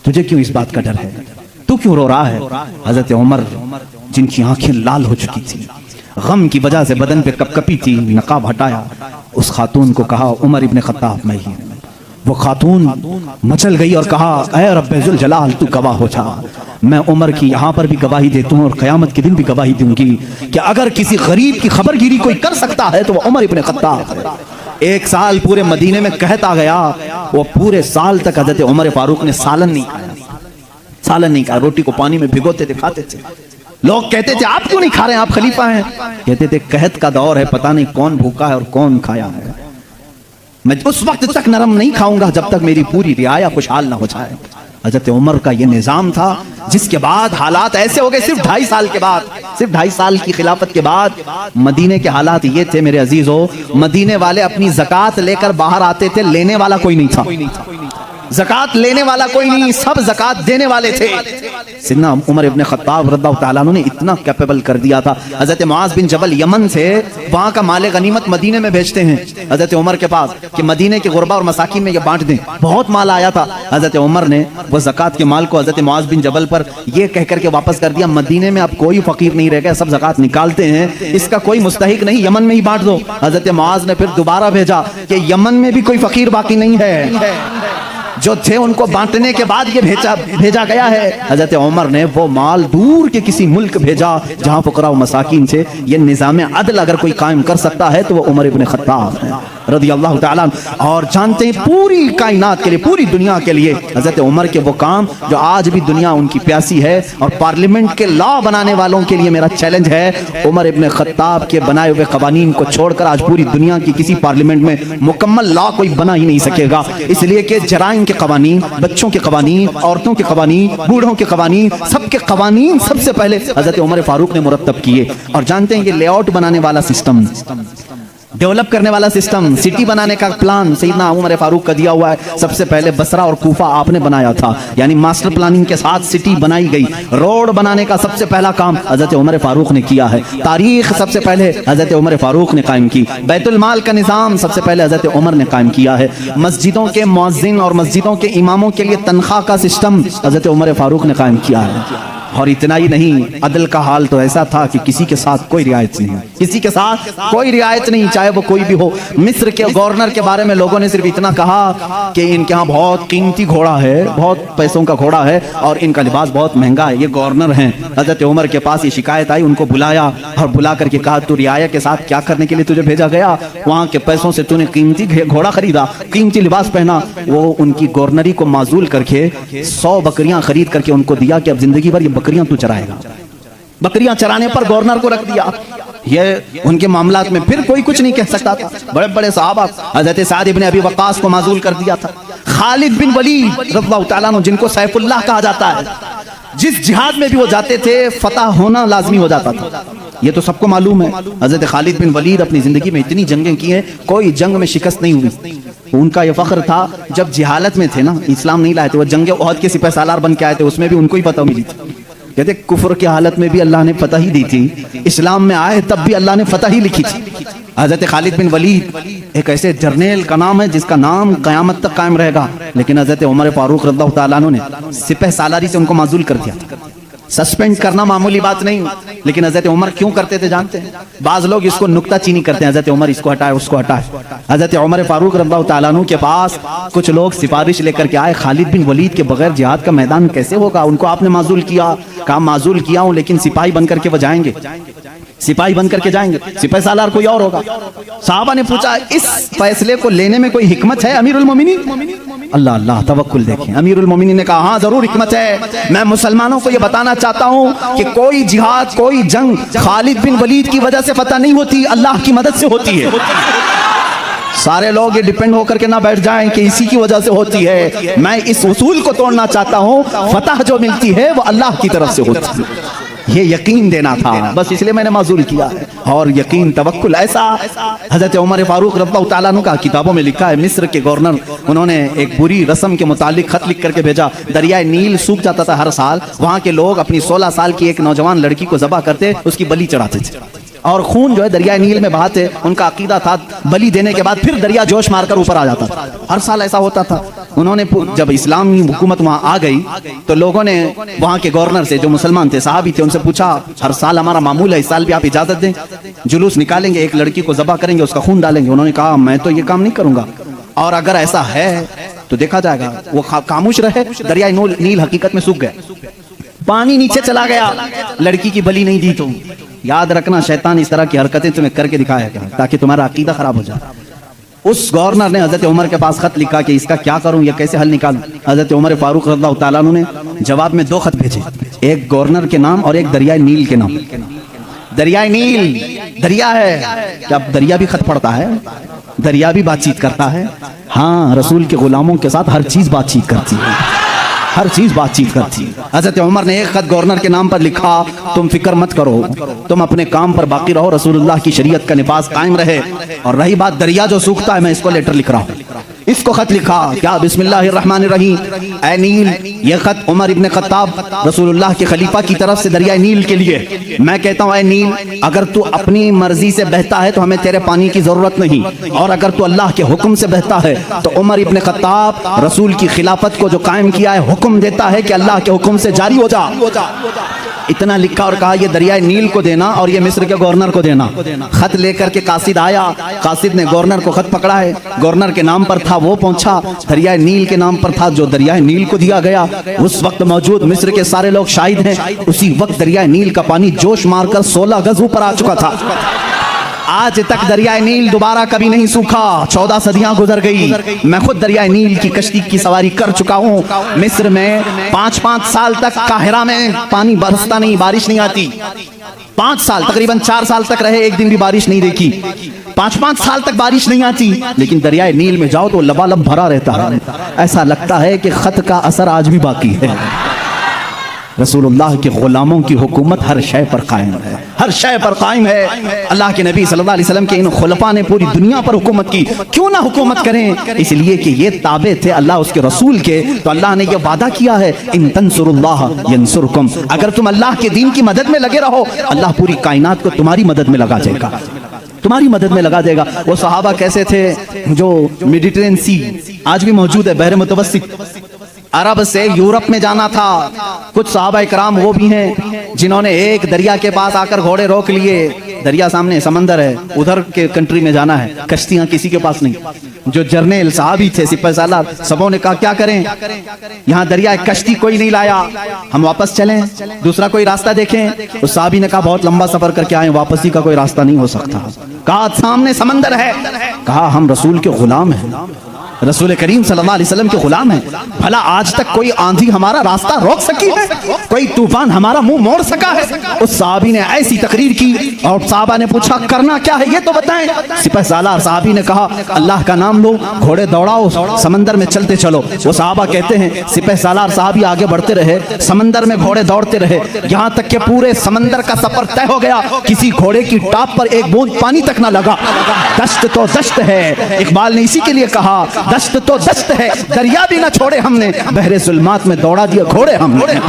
तुझे क्यों इस बात का डर है, तू क्यों रो रहा है? हजरत उमर जिनकी आंखें लाल हो चुकी थी, गम की वजह से बदन पे कपकपी थी, नकाब हटाया, उस खातून को कहा उमर इब्ने खत्ताब मैं ही। वो खातून मचल गई और कहा ऐ रब्बे जुल जलाल तू गवाह हो जा, मैं उमर की यहाँ पर भी गवाही देता हूँ और क़यामत के दिन भी गवाही दूंगी कि अगर किसी गरीब की खबरगिरी कोई कर सकता है तो वो उमर इब्ने खत्ताब है। 1 साल पूरे मदीने में कहता गया, वो पूरे साल तक हजरत उमर फारूक ने सालन नहीं खाया, सालन नहीं खाया, रोटी को पानी में भिगोते थे, खाते थे। लोग कहते थे आप क्यों नहीं खा रहे हैं, आप खलीफा हैं? कहते थे कहत का दौर है, पता नहीं कौन भूखा है और कौन खाया है, मैं उस वक्त तक नरम नहीं खाऊंगा जब तक मेरी पूरी रियाया खुशहाल ना हो जाए। हजरत उमर का ये निजाम था, जिसके बाद हालात ऐसे हो गए, सिर्फ 2.5 साल के बाद, सिर्फ 2.5 साल की खिलाफत के बाद मदीने के हालात ये थे मेरे अजीजों, मदीने वाले अपनी ज़कात लेकर बाहर आते थे, लेने वाला कोई नहीं था, ज़कात लेने वाला कोई नहीं, सब ज़कात देने वाले थे। सिद्दीक़ उमर इब्ने खत्ताब रज़ियल्लाहु ताला अन्हु ने इतना कैपेबल कर दिया था, हज़रत मुआज़ बिन जबल यमन से वहाँ का माले गनीमत मदीने में भेजते हैं हज़रत उमर के पास कि मदीने के गुरबा और मसाकिन में ये बांट दें। बहुत माल आया था, हज़रत उमर ने वो ज़कात के माल को हज़रत मुआज़ बिन जबल पर ये कह करके वापस कर दिया, मदीने में अब कोई फ़कीर नहीं रह गया, सब ज़कात निकालते हैं, इसका कोई मुस्तहिक नहीं, यमन में ही बांट दो। हज़रत मुआज़ ने फिर दोबारा भेजा कि यमन में भी कोई फ़कीर बाकी नहीं है, जो थे उनको बांटने के बाद ये भेजा गया है। हजरत उमर ने वो माल दूर के किसी मुल्क भेजा जहां फुकरा व मसाकिन थे। ये निज़ाम अदल अगर कोई कायम कर सकता है तो वो उमर इब्ने खत्ताब है रज़ियल्लाहु ताला अन्हु। और जानते हैं पूरी कायनात के लिए, पूरी दुनिया के लिए हजरत उमर के वो काम जो आज भी दुनिया उनकी प्यासी है। और पार्लियामेंट के लॉ बनाने वालों के लिए मेरा चैलेंज है, उमर इब्ने खत्ताब के बनाए हुए कवानीन को छोड़कर आज पूरी दुनिया की किसी पार्लियामेंट में मुकम्मल लॉ कोई बना ही नहीं सकेगा, इसलिए कि जराइम के कवानीन, बच्चों के कवानीन, औरतों के कवानीन, बूढ़ों के कवानीन, सबके कवानीन सबसे पहले हजरत उमर फारूक ने मुरत्तब किए। और जानते हैं ये लेआउट बनाने वाला सिस्टम, डेवलप करने वाला सिस्टम, सिटी बनाने का प्लान सैयदना उमर फारूक का दिया हुआ है। सबसे पहले बसरा और कूफा आपने बनाया था, यानी मास्टर प्लानिंग के साथ सिटी बनाई गई। रोड बनाने का सबसे पहला काम हजरत उमर फारूक ने किया है। तारीख सबसे पहले हजरत उमर फारूक ने कायम की। बैतुल माल का निज़ाम सबसे पहले हजरत उमर ने कायम किया है। मस्जिदों के मुअज्जिन और मस्जिदों के इमामों के लिए तनख्वाह का सिस्टम हजरत उमर फारूक ने कायम किया है। और इतना ही नहीं, अदल का हाल तो ऐसा था कि किसी के साथ कोई रियायत नहीं, किसी के साथ कोई रियायत नहीं, चाहे वो कोई भी हो। मिस्र के गवर्नर के बारे में लोगों ने सिर्फ इतना कहा कि इनके यहाँ बहुत कीमती घोड़ा है, बहुत पैसों का घोड़ा है और इनका लिबास बहुत महंगा है, ये गवर्नर हैं। हजरत उमर के पास ये शिकायत आई, उनको बुलाया और बुला करके कहा तू रियाया के साथ क्या करने के लिए तुझे भेजा गया? वहाँ के पैसों से तूने कीमती घोड़ा खरीदा, कीमती लिबास पहना। वो उनकी गवर्नरी को माजूल करके 100 बकरियां खरीद करके उनको दिया कि अब जिंदगी भर बकरियां तू चराएगा। बकरियां चराने पर गवर्नर को रख दिया। ये उनके मामलात में फिर कोई कुछ नहीं कह सकता था। बड़े बड़े सहाबा, हजरत साद इब्ने अबी वक्कास को माजूल कर दिया था। खालिद बिन वलीद रज़ियल्लाहु ताला अन्हु, जिनको सैफुल्लाह कहा जाता है, जिस जिहाद में भी वो जाते थे फतह होना लाजमी हो जाता था, ये तो सबको मालूम है। हजरत खालिद बिन वलीद अपनी जिंदगी में इतनी जंगें की हैं, कोई जंग में शिकस्त नहीं हुई। उनका ये फख्र था, जब जिहालत में थे ना, इस्लाम नहीं लाए थे, वो जंगे ओहद के सिपह सालार बन के आए थे, उसमें भी उनको ही फतह मिली थी। कहते कुफ्र की हालत में भी अल्लाह ने फतह ही दी थी, इस्लाम में आए तब भी अल्लाह ने फतह ही लिखी थी। हजरत खालिद बिन वलीद एक ऐसे जर्नेल का नाम है जिसका नाम कयामत तक कायम रहेगा, लेकिन हजरत उमर फारूक रज़ियल्लाहु ताला अन्हु ने सिपह सालारी से उनको माजूल कर दिया था। सस्पेंड करना मामूली बात नहीं, लेकिन हजरत उमर क्यों करते थे जानते हैं? बाज लोग इसको नुक्ताचीनी करते हैं, हजरत उमर इसको हटाए उसको हटाए। हजरत उमर फारूक रज़ियल्लाहु ताला अन्हु के पास कुछ लोग सिफारिश लेकर के आए, खालिद बिन वलीद के बगैर जिहाद का मैदान कैसे होगा? उनको आपने माजूल किया, कहा माजूल किया हूं, लेकिन सिपाही बन करके वो जाएंगे, सिपाही बन करके जाएंगे, सिपाही सालार कोई और होगा। साहबा ने पूछा इस फैसले को लेने में कोई हिकमत है अमीरुल मोमिनीन? अल्लाह अल्लाह तवक्कुल देखें। अमीरुल मोमिनीन ने कहा हाँ जरूर हिकमत है। मैं मुसलमानों को यह बताना चाहता हूं कि कोई जिहाद, कोई जंग खालिद बिन वलीद की वजह से फतह नहीं होती, अल्लाह की मदद से होती है। सारे लोग ये डिपेंड होकर के ना बैठ जाएं कि इसी की वजह से होती है। मैं इस उसूल को तोड़ना चाहता हूं, फतह जो मिलती है वो अल्लाह की तरफ से होती है। ये यकीन देना था, बस इसलिए मैंने माजूल किया है। और यकीन तवक्कुल ऐसा हजरत उमर फारूक रज़ियल्लाहु ताला अन्हु का किताबों में लिखा है। मिस्र के गवर्नर, उन्होंने एक बुरी रस्म के मुतालिक खत लिख करके भेजा। दरियाए नील सूख जाता था हर साल, वहाँ के लोग अपनी 16 साल की एक नौजवान लड़की को ज़बह करते, उसकी बलि चढ़ाते थे। और खून जो है दरिया नील में बहाते। उनका अकीदा था बलि देने के बाद फिर दरिया जोश मारकर ऊपर आ जाता था, हर साल ऐसा होता था। उन्होंने जब इस्लामी हुकूमत वहां आ गई तो लोगों ने वहां के गवर्नर से, जो मुसलमान थे, सहाबी थे, उनसे पूछा हर साल हमारा मामूल है, इस साल भी आप इजाजत दें, जुलूस निकालेंगे, एक लड़की को ज़बह करेंगे, उसका खून डालेंगे। उन्होंने कहा मैं तो ये काम नहीं करूंगा, और अगर ऐसा है तो देखा जाएगा। वो खामोश रहे। दरिया नील हकीकत में सूख गया, पानी नीचे चला गया। लड़की की बलि नहीं दी तो याद रखना, शैतान इस तरह की हरकतें तुम्हें करके दिखाएगा ताकि तुम्हारा अकीदा खराब हो जाए। उस गवर्नर ने हजरत उमर के पास खत लिखा कि इसका क्या करूं, ये कैसे हल निकालूं। हजरत उमर फारूक रज़ियल्लाहु ताला अन्हु ने जवाब में 2 खत भेजे, एक गवर्नर के नाम और एक दरिया नील के नाम। दरिया नील दरिया है, क्या दरिया भी खत पढ़ता है, दरिया भी बातचीत करता है। हाँ, रसूल के गुलामों के साथ हर चीज बातचीत करती है, हर चीज बातचीत करती है। हजरत उमर ने एक खत गवर्नर के नाम पर लिखा, तुम फिक्र मत करो, तुम अपने काम पर बाकी रहो, रसूलुल्लाह की शरीयत का निफाज कायम रहे। और रही बात दरिया जो सूखता है, मैं इसको लेटर लिख रहा हूँ। इसको खत लिखा क्या, बिस्मिल्लाहिर्रहमानिर्रहीम, ऐ नील, ये खत उमर इब्न खत्ताब रसूलुल्लाह के खलीफा की तरफ से दरिया नील के लिए। मैं कहता हूँ ऐ नील, अगर तू अपनी मर्जी से बहता है तो हमें तेरे पानी की जरूरत नहीं, और अगर तू अल्लाह के हुक्म से बहता है तो उमर इब्न खत्ताब रसूल की खिलाफत को जो कायम किया है, हुक्म देता है कि अल्लाह के हुक्म से जारी हो जा। इतना लिखा और कहा ये दरिया नील को देना और ये मिस्र के गवर्नर को देना। खत लेकर के कासिद आया, कासिद ने गवर्नर को खत पकड़ा है, गवर्नर के नाम पर था, वो पहुंचा, दरिया नील के नाम पर था जो दरिया नील को दिया गया। उस वक्त मौजूद मिस्र के सारे लोग शाहिद हैं, उसी वक्त दरिया नील का पानी जोश मारकर 16 गज ऊपर आ चुका था। आज तक दरिया नील दोबारा कभी नहीं सूखा, 14 सदियां गुजर गई। मैं खुद दरिया नील की कश्ती की सवारी कर चुका हूँ। मिस्र में 5-5 साल तक काहिरा में पानी बरसता नहीं, बारिश नहीं आती। 5 साल, तकरीबन 4 साल तक रहे, एक दिन भी बारिश नहीं देखी। 5-5 साल तक बारिश नहीं आती, लेकिन दरिया नील में जाओ तो लबालब भरा रहता है। ऐसा लगता है कि खत का असर आज भी बाकी है। रसूलुल्लाह के गुलामों की हुकूमत हर शय पर कायम है, हर शय पर कायम है। अल्लाह के नबी सल्लल्लाहु अलैहि वसल्लम के इन खुलफा ने पूरी दुनिया पर हुकूमत की। क्यों ना हुकूमत करें, इसलिए कि ये ताबे थे अल्लाह उसके रसूल के। तो अल्लाह ने ये वादा किया है, इन तंसुरुल्लाह यंसुरकुम, अगर तुम अल्लाह के दीन की मदद में लगे रहो, अल्लाह पूरी कायनात को तुम्हारी मदद में लगा देगा, तुम्हारी मदद में लगा देगा। वो सहाबा कैसे थे जो मेडिटेरियन सी आज भी मौजूद है, बहर मुतवस्सित, अरब से यूरोप में जाना था। कुछ सहाबा इकराम वो भी हैं जिन्होंने एक दरिया के पास आकर घोड़े रोक लिए। दरिया सामने, समंदर है, उधर के कंट्री में जाना है, कश्तियां किसी के पास नहीं। जो जर्नल साहबी थे, सिपाही सालार, सबों ने कहा क्या करें, यहाँ दरिया कश्ती कोई नहीं लाया, हम वापस चलें, दूसरा कोई रास्ता देखें। उस साहबी ने कहा बहुत लंबा सफर करके आए, वापसी का कोई रास्ता नहीं हो सकता। कहा सामने समंदर है, कहा हम रसूल के गुलाम हैं, रसूल करीम सल्लल्लाहु अलैहि वसल्लम के गुलाम हैं। भला आज तक कोई आंधी हमारा रास्ता रोक सकी है, कोई तूफान हमारा मुंह मोड़ सका है? उस साहबी ने ऐसी तकरीर की और साहबा ने पूछा करना क्या है ये तो बताएं। सिपाही सालार साहबी ने कहा अल्लाह का नाम लो, घोड़े दौड़ाओ, समंदर में चलते चलो। वो साहबा कहते हैं सिपाही सालार साहबी आगे बढ़ते रहे, समंदर में घोड़े दौड़ते रहे, यहाँ तक के पूरे समंदर का सफर तय हो गया, किसी घोड़े की टाप पर एक बूंद पानी तक न लगा। दश्त तो दश्त है, इकबाल ने इसी के लिए कहा दश्त तो दश्त है, दरिया भी ना छोड़े हमने, बहरे जुल्मात में दौड़ा दिया घोड़े हमने।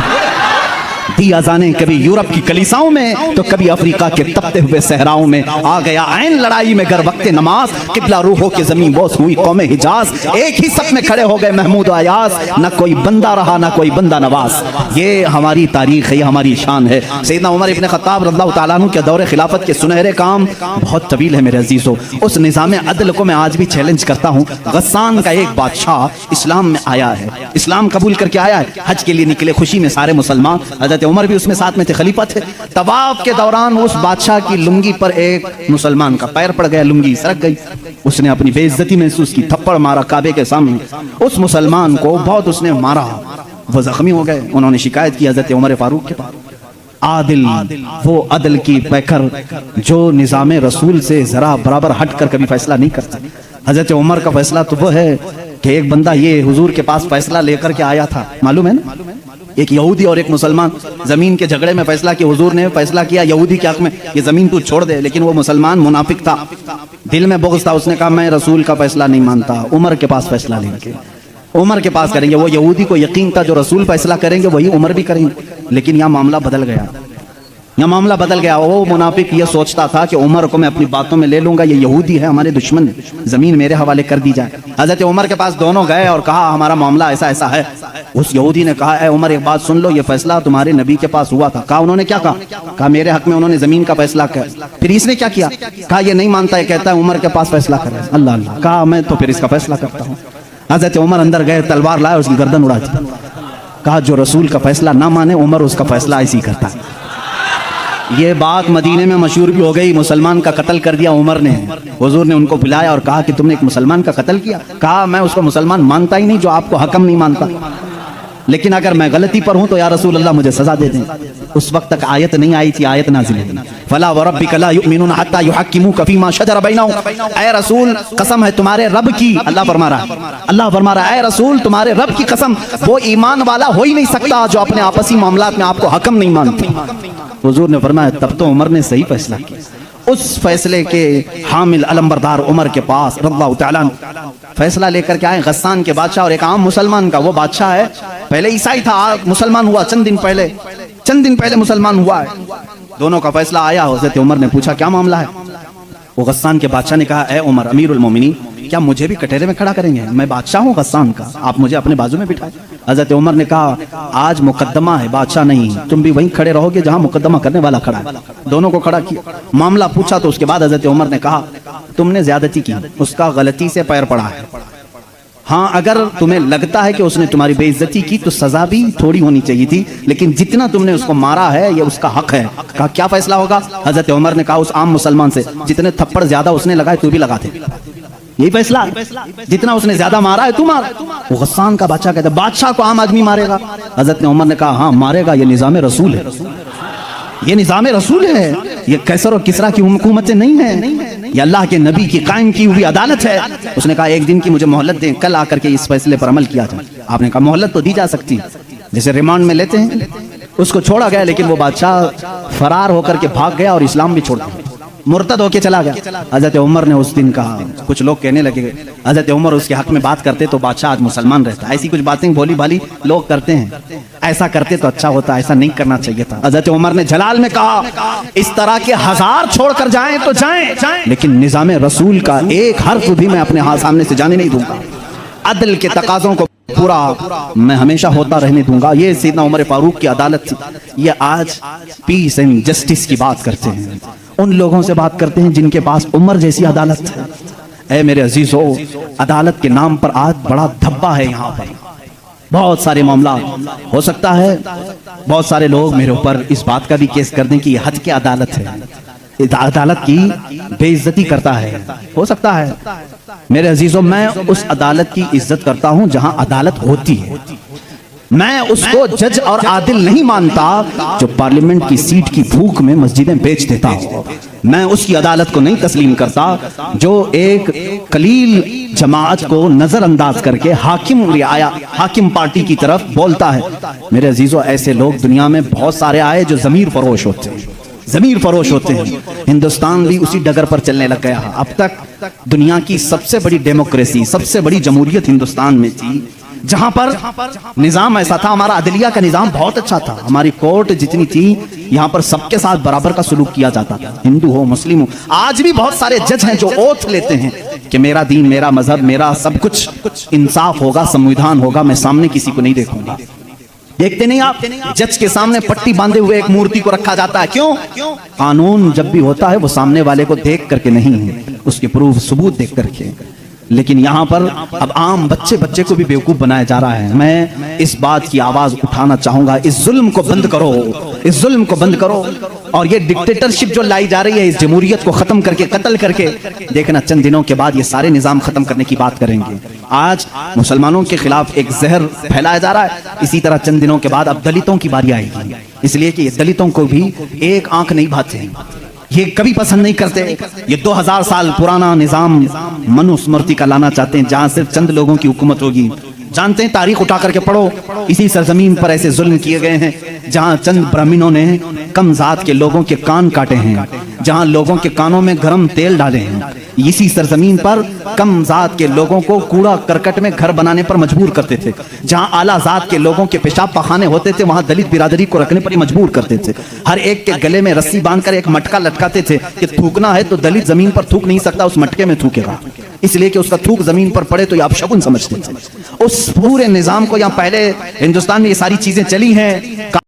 दी अज़ानें कभी यूरोप की कलीसाओं में तो कभी अफ्रीका के तपते हुए सहराओं में, आ गया ऐन लड़ाई में गर वक्ते नमाज, किबला रूहों की जमीन बोस हुई कौमे हिजाज, एक ही सफ में खड़े हो गए महमूद अयाज, न कोई बंदा रहा न कोई बंदा नवाज। ये हमारी तारीख है, ये हमारी शान है। सैयदना उमर इब्न खत्ताब रज़ियल्लाहु ताला अन्हु के दौरे खिलाफत के सुनहरे काम बहुत तवील है मेरे अजीजों। उस निज़ाम अदल को मैं आज भी चैलेंज करता हूँ। गस्सान का एक बादशाह इस्लाम में आया है, इस्लाम कबूल करके आया है, हज के लिए निकले खुशी में सारे मुसलमान, हज़रत उमर भी उसमें साथ में थे, खलीफा थे। तवाफ के दौरान उस बादशाह की लुंगी पर एक मुसलमान का पैर पड़ गया, लुंगी सरक गई, उसने अपनी बेइज्जती महसूस की, थप्पड़ मारा काबे के सामने। उस मुसलमान को बहुत उसने मारा, वो जख्मी हो गए। उन्होंने शिकायत की हज़रत उमर फारूक के पास। आदिल, वो अदल की पैकर जो निज़ाम रसूल से जरा बराबर हट कर कभी फैसला नहीं करता। हज़रत उमर का फैसला तो वो है कि एक बंदा ये हुजूर के पास फैसला लेकर के आया था, मालूम है ना, एक यहूदी और एक मुसलमान जमीन के झगड़े में फैसला किया। हुजूर ने फैसला किया यहूदी के हक में, ये जमीन तू छोड़ दे, लेकिन वो मुसलमान मुनाफिक था, दिल में बुग़्ज़ था, उसने कहा मैं रसूल का फैसला नहीं मानता, उमर के पास फैसला लेंगे, उमर के पास करेंगे। वो यहूदी को यकीन था जो रसूल फैसला करेंगे वही उमर भी करेंगे, लेकिन यहाँ मामला बदल गया। यहाँ मामला बदल गया। वो मुनाफिक ये सोचता था कि उमर को मैं अपनी बातों में ले लूंगा, ये यहूदी है, हमारे दुश्मन, जमीन मेरे हवाले कर दी जाए। हजरत उमर के पास दोनों गए और कहा हमारा मामला ऐसा ऐसा है। उस यहूदी ने कहा, ए उमर एक बात सुन लो, ये फैसला तुम्हारे नबी के पास हुआ था। कहा उन्होंने क्या कहा? मेरे हक में उन्होंने जमीन का फैसला किया। फिर इसने क्या किया? कहा ये नहीं मानता है, कहता है उमर के पास फैसला करे। अल्लाह अल्लाह। कहा मैं तो फिर इसका फैसला करता हूँ। हजरत उमर अंदर गए, तलवार लाए, उसकी गर्दन उड़ा दी। कहा जो रसूल का फैसला ना माने उमर उसका फैसला ऐसी करता है। ये बात मदीने में मशहूर भी हो गई। मुसलमान का कत्ल कर दिया उमर ने। हुजूर ने उनको बुलाया और कहा कि तुमने एक मुसलमान का कत्ल किया। कहा मैं उसको मुसलमान मानता ही नहीं जो आपको हकम नहीं मानता, लेकिन अगर मैं गलती पर हूं तो या रसूल अल्लाह मुझे सजा दे दें। उस वक्त तक आयत नहीं आई थी, आयत नाज़िल हुई, फला व रब्बिका ला युमिनूना हत्ता युहक्किमूका फीमा शजरा बैनहुम। ऐ रसूल कसम है तुम्हारे रब की, अल्लाह फरमा रहा है, ऐ रसूल तुम्हारे रब की कसम, वो ईमान वाला हो ही नहीं सकता जो अपने आपसी मामलात में आपको हकम नहीं मानते। हुजूर ने फरमाया तब तो उमर ने सही फैसला किया। उस फैसले के हामिल अलमबरदार उमर के पास रज़ियल्लाहु तआला फैसला लेकर के आए गस्सान के बादशाह और एक आम मुसलमान का। वो बादशाह है, पहले ईसाई था, मुसलमान हुआ चंद दिन पहले मुसलमान हुआ है। दोनों का फैसला आया। हज़रत उमर ने पूछा क्या मामला है? वो गस्सान के बादशाह ने कहा, ए उमर अमीरुल मोमिनीन, क्या मुझे भी कटहरे में खड़ा करेंगे? मैं बादशाह हूँ गस्सान का, आप मुझे अपने बाजू में बिठाए। हज़रत उमर ने कहा आज मुकद्दमा है, बादशाह नहीं, तुम भी वहीं खड़े रहोगे जहाँ मुकद्दमा करने वाला खड़ा है। दोनों को खड़ा किया, मामला पूछा तो उसके बाद हज़रत उमर ने कहा तुमने ज्यादती की, उसका गलती से पैर पड़ा है। हाँ अगर तुम्हें लगता है कि उसने तुम्हारी बेइज्जती की तो सजा भी थोड़ी होनी चाहिए थी, लेकिन जितना तुमने उसको मारा है ये उसका हक है। कहा क्या फैसला होगा? हज़रत उमर ने कहा उस आम मुसलमान से जितने थप्पड़ ज्यादा उसने लगाए तू भी लगा दे, यही फैसला, जितना उसने ज्यादा मारा है तू मार। वो गस्सान का बादशाह कहता बादशाह को आम आदमी मारेगा? हज़रत उमर ने कहा हाँ मारेगा, ये निज़ाम रसूल है, ये निज़ाम रसूल है, ये कैसर और किसरा की हुकूमतें नहीं है, ये अल्लाह के नबी की कायम की हुई अदालत है। उसने कहा एक दिन की मुझे मोहलत दें, कल आकर के इस फैसले पर अमल किया जाए। आपने कहा मोहलत तो दी जा सकती है, जैसे रिमांड में लेते हैं। उसको छोड़ा गया, लेकिन वो बादशाह फरार होकर के भाग गया और इस्लाम भी छोड़ दिया, मुर्तद होके चला गया। हज़रत उमर ने उस दिन कहा, कुछ लोग कहने लगे हज़रत उमर उसके हक में बात करते तो बादशाह आज मुसलमान रहता। ऐसी कुछ बातें भोली भाली लोग करते हैं, ऐसा करते तो अच्छा होता, ऐसा नहीं करना चाहिए था। हज़रत उमर ने जलाल में कहा इस तरह के 1000 छोड़कर जाएं तो जाएं, लेकिन निज़ाम रसूल का एक हर्फ भी मैं अपने हाथ सामने से जाने नहीं दूंगा। अदल के तकाज़ों को पूरा मैं हमेशा होता रहने दूंगा। ये सैयदना उमर फारूक की अदालत थी। ये आज पीस एंड जस्टिस की बात करते हैं, उन लोगों से बात करते हैं जिनके पास उमर जैसी अदालत है। ऐ मेरे अजीजों, अदालत के नाम पर आज बड़ा धब्बा है। यहाँ पर बहुत सारे मामला हो सकता है, बहुत सारे लोग मेरे ऊपर इस बात का भी केस कर दें कि हद की अदालत है, अदालत की बेइज्जती करता है। हो सकता है मेरे अजीजों, मैं उस अदालत की इज्जत करता हूं जहां अदालत होती है। मैं उसको जज और आदिल नहीं मानता जो पार्लियामेंट की सीट की भूख में मस्जिदें बेच देता हो। मैं उसकी अदालत को नहीं तस्लीम करता जो एक कलील जमात को नजरअंदाज करके हाकिम पार्टी की तरफ बोलता है। मेरे अजीजों, ऐसे लोग दुनिया में बहुत सारे आए जो ज़मीर फरोश होते हैं, ज़मीर फरोश होते हैं। हिंदुस्तान भी उसी डगर पर चलने लग गया। अब तक दुनिया की सबसे बड़ी डेमोक्रेसी, सबसे बड़ी जमहूरियत हिंदुस्तान में थी, जहां पर निजाम ऐसा था। हमारा अदलिया का निजाम बहुत अच्छा था, हमारी कोर्ट जितनी थी यहाँ पर सबके साथ बराबर का सलूक किया जाता था, हिंदू हो मुस्लिम हो। आज भी बहुत सारे जज हैं जो ओथ लेते हैं कि मेरा दीन, मेरा मजहब, मेरा सब कुछ इंसाफ होगा, संविधान होगा, मैं सामने किसी को नहीं देखूंगा। देखते नहीं आप, जज के सामने पट्टी बांधे हुए एक मूर्ति को रखा जाता है। क्यों? कानून जब भी होता है वो सामने वाले को देख करके नहीं, उसके प्रूफ सबूत देख करके। लेकिन यहाँ पर अब आम बच्चे को भी बेवकूफ बनाया जा रहा है। मैं इस बात की आवाज उठाना चाहूंगा, इस जुल्म को बंद करो, इस जुल्म को बंद करो। और ये डिक्टेटरशिप जो लाई जा रही है, इस जमहूरियत को खत्म करके, कत्ल करके, देखना चंद दिनों के बाद ये सारे निजाम खत्म करने की बात करेंगे। आज मुसलमानों के खिलाफ एक जहर फैलाया जा रहा है, इसी तरह चंद दिनों के बाद अब दलितों की बारी आएगी। इसलिए कि ये दलितों को भी एक आंख नहीं भाते, ये कभी पसंद नहीं करते। ये 2000 साल पुराना निजाम मनुस्मृति का लाना चाहते हैं, जहां सिर्फ चंद लोगों की हुकूमत होगी। जानते हैं, तारीख उठा करके पढ़ो, इसी सरजमीन पर ऐसे जुल्म किए गए हैं जहां चंद ब्राह्मणों ने कम जात के लोगों के कान काटे हैं, जहां लोगों के कानों में गरम तेल डाले हैं। इसी सरजमीन पर कम जात के लोगों को कूड़ा करकट में घर बनाने पर मजबूर करते थे। जहां आला जात के लोगों के पेशाब पखाने होते थे वहां दलित बिरादरी को रखने पर ही मजबूर करते थे। हर एक के गले में रस्सी बांधकर एक मटका लटकाते थे कि थूकना है तो दलित जमीन पर थूक नहीं सकता, उस मटके में थूकेगा, इसलिए कि उसका थूक जमीन पर पड़े तो ये अपशगुन समझते थे। उस पूरे निजाम को यहाँ पहले हिंदुस्तान में ये सारी चीजें चली हैं।